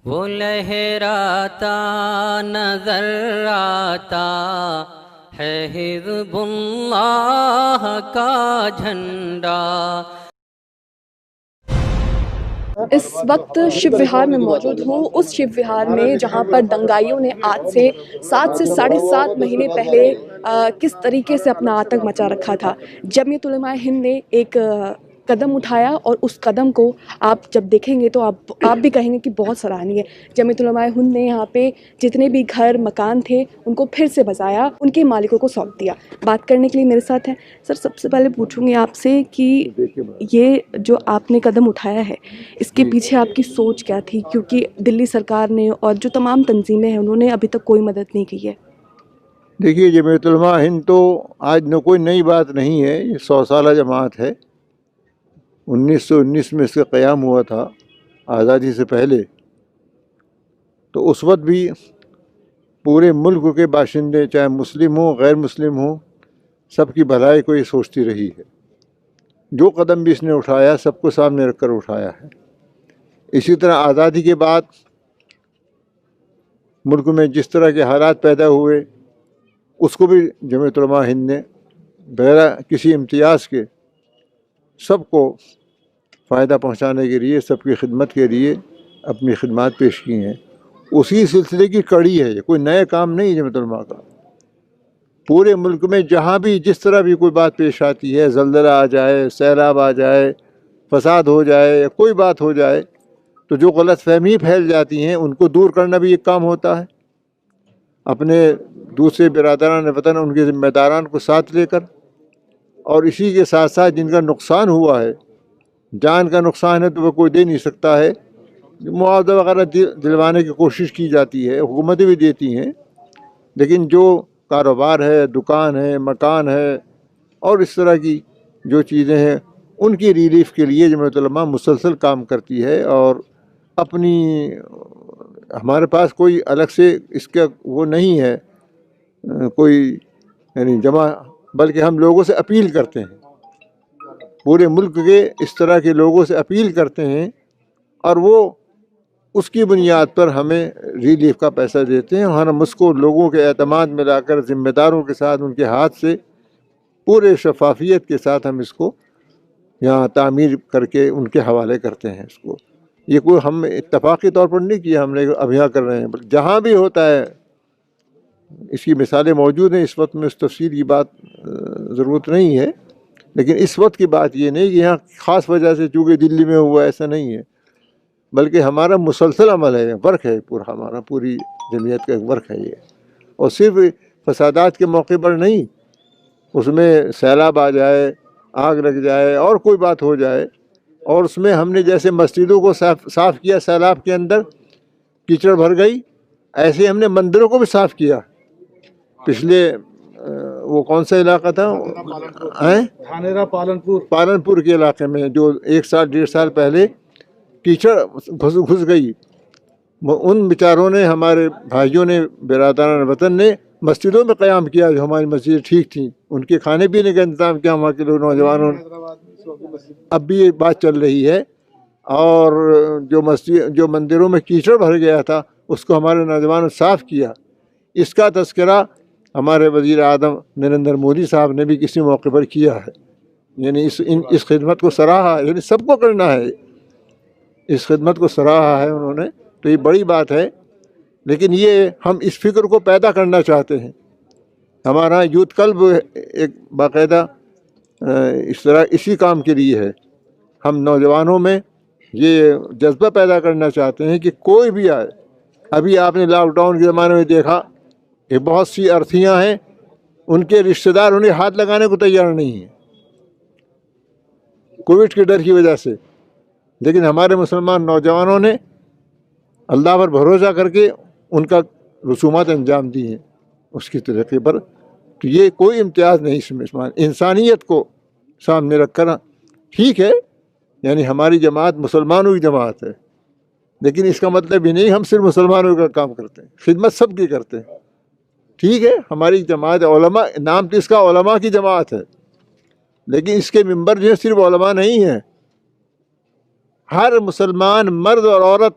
وہ لہراتا نظر آتا ہے حزب اللہ کا جھنڈا۔ اس وقت شیو وہار میں موجود ہوں، اس شیو وہار میں جہاں پر دنگائیوں نے آج سے 7 سے 7.5 مہینے پہلے کس طریقے سے اپنا آتنک مچا رکھا تھا۔ جمعیت علماء ہند نے ایک قدم اٹھایا اور اس قدم کو آپ جب دیکھیں گے تو آپ بھی کہیں گے کہ بہت سراہنی ہے۔ جمعیت علماء ہند نے یہاں پہ جتنے بھی گھر مکان تھے ان کو پھر سے بسایا، ان کے مالکوں کو سونپ دیا۔ بات کرنے کے لیے میرے ساتھ ہیں سر، سب سے پہلے پوچھوں گی آپ سے کہ یہ جو آپ نے قدم اٹھایا ہے اس کے پیچھے آپ کی سوچ کیا تھی، کیونکہ دلی سرکار نے اور جو تمام تنظیمیں ہیں انہوں نے ابھی تک کوئی مدد نہیں کی ہے۔ دیکھیے، جمعیت علماء ہند تو آج نہ کوئی نئی بات نہیں ہے، یہ 100 سالہ جماعت ہے۔ 1919 میں اس کا قیام ہوا تھا، آزادی سے پہلے۔ تو اس وقت بھی پورے ملک کے باشندے، چاہے مسلم ہوں غیر مسلم ہوں، سب کی بھلائی کو یہ سوچتی رہی ہے۔ جو قدم بھی اس نے اٹھایا سب کو سامنے رکھ کر اٹھایا ہے۔ اسی طرح آزادی کے بعد ملک میں جس طرح کے حالات پیدا ہوئے اس کو بھی جمعیت علماء ہند نے بغیر کسی امتیاز کے سب کو فائدہ پہنچانے کے لیے، سب کی خدمت کے لیے اپنی خدمات پیش کی ہیں۔ اسی سلسلے کی کڑی ہے، یہ کوئی نئے کام نہیں ہے جمعیت علماء کا۔ پورے ملک میں جہاں بھی جس طرح بھی کوئی بات پیش آتی ہے، زلزلہ آ جائے، سیلاب آ جائے، فساد ہو جائے یا کوئی بات ہو جائے، تو جو غلط فہمی پھیل جاتی ہیں ان کو دور کرنا بھی ایک کام ہوتا ہے۔ اپنے دوسرے برادران وطن، ان کے ذمہ داران کو ساتھ لے کر، اور اسی کے ساتھ ساتھ جن کا نقصان ہوا ہے، جان کا نقصان ہے تو وہ کوئی دے نہیں سکتا ہے، معاوضہ وغیرہ دلوانے کی کوشش کی جاتی ہے، حکومتیں بھی دیتی ہیں، لیکن جو کاروبار ہے، دکان ہے، مکان ہے اور اس طرح کی جو چیزیں ہیں ان کی ریلیف کے لیے جمعیت علماء مسلسل کام کرتی ہے۔ اور اپنی ہمارے پاس کوئی الگ سے اس کا وہ نہیں ہے کوئی یعنی جمع، بلکہ ہم لوگوں سے اپیل کرتے ہیں، پورے ملک کے اس طرح کے لوگوں سے اپیل کرتے ہیں، اور وہ اس کی بنیاد پر ہمیں ریلیف کا پیسہ دیتے ہیں، اور ہم اس کو لوگوں کے اعتماد میں لا کر ذمہ داروں کے ساتھ ان کے ہاتھ سے پورے شفافیت کے ساتھ ہم اس کو یہاں تعمیر کر کے ان کے حوالے کرتے ہیں۔ اس کو یہ کوئی ہم اتفاقی طور پر نہیں کیا، ہم نے اب یہاں کر رہے ہیں، بلکہ جہاں بھی ہوتا ہے اس کی مثالیں موجود ہیں۔ اس وقت میں اس تفصیل کی بات ضرورت نہیں ہے، لیکن اس وقت کی بات یہ نہیں کہ یہاں خاص وجہ سے چونکہ دلی میں ہوا، ایسا نہیں ہے، بلکہ ہمارا مسلسل عمل ہے، ورک ہے پورا، ہمارا پوری جمعیت کا ایک ورک ہے یہ۔ اور صرف فسادات کے موقع پر نہیں، اس میں سیلاب آ جائے، آگ لگ جائے اور کوئی بات ہو جائے، اور اس میں ہم نے جیسے مسجدوں کو صاف کیا سیلاب کے اندر، کیچڑ بھر گئی، ایسے ہم نے مندروں کو بھی صاف کیا۔ پچھلے وہ کون سا علاقہ تھا، پالنپور کے علاقے میں، جو 1 سال 1.5 سال پہلے کیچڑ گھس گئی، ان بیچاروں نے، ہمارے بھائیوں نے، برادران وطن نے مسجدوں میں قیام کیا، جو ہماری مسجدیں ٹھیک تھیں، ان کے کھانے پینے کا انتظام کیا وہاں کے لوگ، نوجوانوں نے۔ اب بھی یہ بات چل رہی ہے، اور جو مندروں میں کیچڑ بھر گیا تھا اس کو ہمارے نوجوانوں نے صاف کیا۔ اس کا تذکرہ ہمارے وزیر اعظم نریندر مودی صاحب نے بھی کسی موقع پر کیا ہے، یعنی اس خدمت کو سراہا ہے، یعنی سب کو کرنا ہے، اس خدمت کو سراہا ہے انہوں نے، تو یہ بڑی بات ہے۔ لیکن یہ ہم اس فکر کو پیدا کرنا چاہتے ہیں، ہمارا یوتھ کلب ایک باقاعدہ اس طرح اسی کام کے لیے ہے۔ ہم نوجوانوں میں یہ جذبہ پیدا کرنا چاہتے ہیں کہ کوئی بھی آئے۔ ابھی آپ نے لاک ڈاؤن کے زمانے میں دیکھا کہ بہت سی ارتھیاں ہیں، ان کے رشتہ دار انہیں ہاتھ لگانے کو تیار نہیں ہیں کووڈ کے ڈر کی وجہ سے، لیکن ہمارے مسلمان نوجوانوں نے اللہ پر بھروسہ کر کے ان کا رسومات انجام دی ہیں اس کی طریقے پر۔ تو یہ کوئی امتیاز نہیں، اس میں انسانیت کو سامنے رکھ کر، ٹھیک ہے یعنی ہماری جماعت مسلمانوں کی جماعت ہے، لیکن اس کا مطلب یہ نہیں ہم صرف مسلمانوں کا کام کرتے ہیں، خدمت سب کی کرتے ہیں، ٹھیک ہے۔ ہماری جماعت علماء، نام تو اس کا علماء کی جماعت ہے، لیکن اس کے ممبر جو ہے صرف علماء نہیں ہیں، ہر مسلمان مرد اور عورت